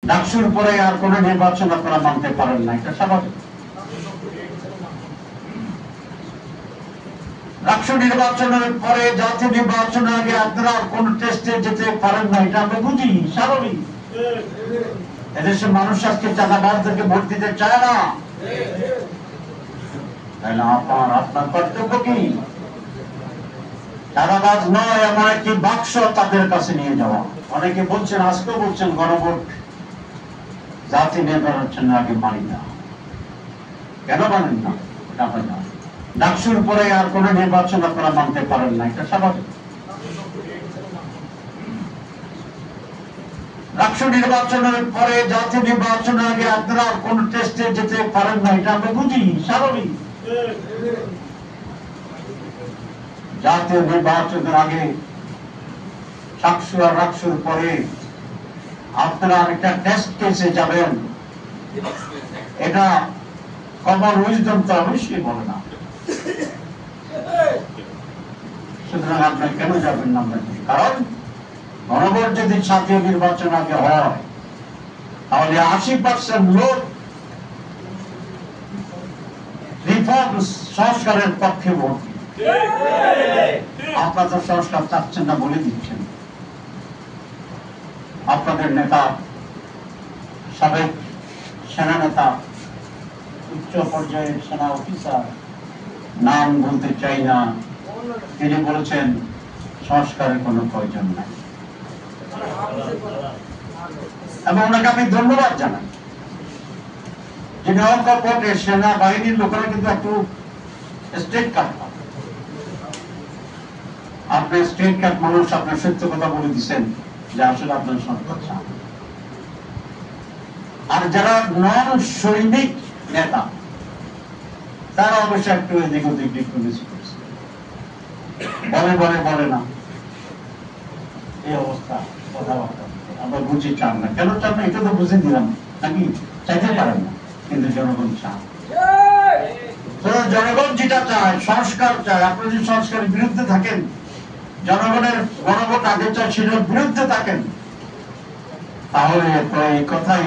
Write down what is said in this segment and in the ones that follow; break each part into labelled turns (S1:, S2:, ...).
S1: ডাকসুর পরে আর কোন নির্বাচন আপনারা মানতে পারেন না, এটা স্বাভাবিক। ডাকসু নির্বাচনের পরে জাতীয় নির্বাচনের আগে আপনারা কোন টেস্টে যেতে পারেন না, এটা আমরা বুঝি, স্বাভাবিক। এদেশের মানুষ আজকে চাঁদাবাজদেরকে ভোট দিতে চায় না, তাহলে আপনার কর্তব্য কি? চাঁদাবাজ নয়, এমন একটি বাক্স তাদের কাছে নিয়ে যাওয়া। অনেকে বলছেন, আজকেও বলছেন, গণভোট জাতীয় নির্বাচনের আগে মানি না। কেন মানেন না? এটা হয় না। ডাকসুর পরে আর কোন নির্বাচন আপনারা মানতে পারেন না, এটা স্বাভাবিক। ডাকসু নির্বাচনের পরে জাতীয় নির্বাচনের আগে আপনারা কোন টেস্টে যেতে পারেন না, এটা আমরা বুঝি, স্বাভাবিক। জাতীয় নির্বাচনের আগে ডাকসু আর ডাকসুর পরে আপনারা একটা টেস্ট কেসে যাবেন, এটা কমন উইজডম তো অবশ্যই বলে না। সুতরাং আপনারা কেন যাবেন না? কারণ গণভোট যদি জাতীয় নির্বাচন আগে হয়, তাহলে 80% লোক রিফর্ম সংস্কারের পক্ষে ভোট। আপনারা তো সংস্কার চাচ্ছেন না বলে দিচ্ছেন। আপনাদের নেতা, সাবেক সেনা নেতা, উচ্চ পর্যায়ের সেনা অফিসার, নাম বলতে চাই না, তিনি বলেছেন সংস্কারের কোনো প্রয়োজন নাই। এবং ওনাকে আমি ধন্যবাদ জানাই। যিনি অকপটে সেনাবাহিনীর লোকেরা কিন্তু একটু স্টেট কার্ড পান। আপনি স্টেট কার্ড মানুষ আপনার সত্য কথা বলে দিচ্ছেন যে আসলে আপনার সংস্কার চান। আর যারা নন সৈনিক নেতা, তারা অবশ্যই একটু এদিক ওদিক একটু বেশি করছে, বলে না, এই অবস্থা, কথাবার্তা আমরা বুঝি চান না। কেন চান না এটা তো বুঝে দিলাম, নাকি? চাইতে পারেন না, কিন্তু জনগণ চান। জনগণ যেটা চায়, সংস্কার চায়। আপনি যদি সংস্কারের বিরুদ্ধে থাকেন, জনগণের গণভোট আগে চায় সেটার বিরুদ্ধে থাকেন, তাহলে তো এই কথাই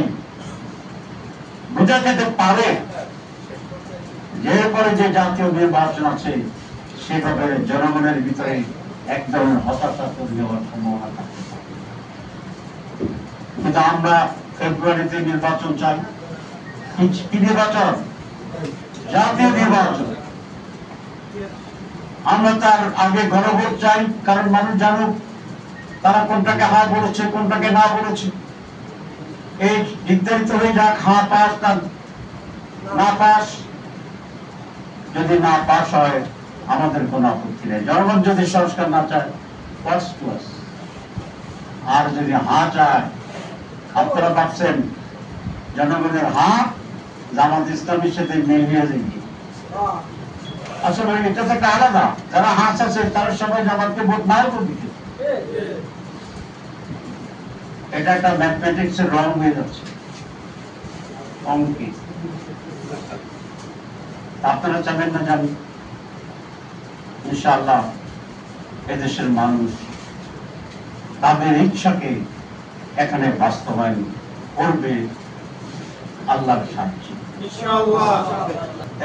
S1: বোঝা যেতে পারে যে পরে যে জাতীয় নির্বাচন আছে সেভাবে জনগণের ভিতরে এক ধরনের হতাশা তৈরি হওয়ার সম্ভাবনা থাকতে পারে। কিন্তু আমরা ফেব্রুয়ারিতে নির্বাচন চাই। কি নির্বাচন? জাতীয় নির্বাচন। আমরা তার আগে গণভোট চাই, কারণ মানুষ জানুক তারা কোনটাকে হা বলেছে, কোনটাকে না বলেছে। এই নির্ধারিত হয়ে যাক, হ্যাঁ পাস না পাস। যদি না পাস হয় আমাদের কোনো আপত্তি নেই। জনগণ যদি সংস্কার না চায়, আর যদি হ্যাঁ চায়, আপনারা ভাবছেন জনগণের হ্যাঁ জামাত ইসলামের সাথে মিলিয়ে যাবে? আসলে এটা তো একটা আলাদা। যারা হাঁস আছে তারা সবাই জামাতকে ভোট নাও তো দিতে। এটা একটা ম্যাথমেটিক্স এর রং হয়ে যাচ্ছে, অঙ্কে। আপনারা চাবেন না জানি, ইনশাআল্লাহ এদেশের মানুষ তাদের ইচ্ছাকে এখানে বাস্তবায়ন করবে আল্লাহর সাহায্যে।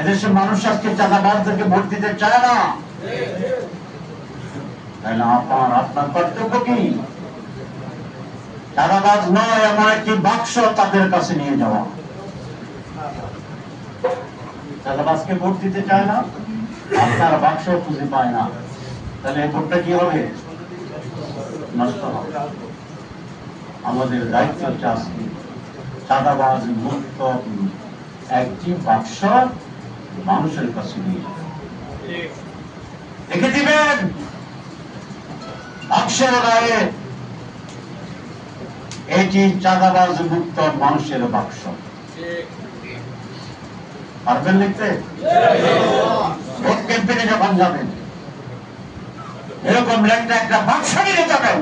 S1: এদেশের মানুষ আজকে চাঁদাবাজদেরকে ভোট দিতে চায় না, তাহলে আপনার কর্তব্য কি? চাঁদাবাজ নয়, এমন একটি বাক্স তাদের কাছে নিয়ে যাওয়া। চাঁদাবাজকে ভোট দিতে চায় না, আপনার বাক্স খুঁজে পায় না, তাহলে এই ভোটটা কি হবে? নষ্ট হবে। আমাদের দায়িত্ব হচ্ছে আজকে চাঁদাবাজ মুক্ত একটি বাক্স মানুষের কাছে নিয়ে রেখে দিবেন। বাক্সের গায়ে এটি চাঁদাবাজ মুক্ত মানুষের বাক্স। পারবেন লিখতে? ভোট ক্যাম্পেইনে যখন যাবেন, এরকম একটা বাক্স নিয়ে যাবেন।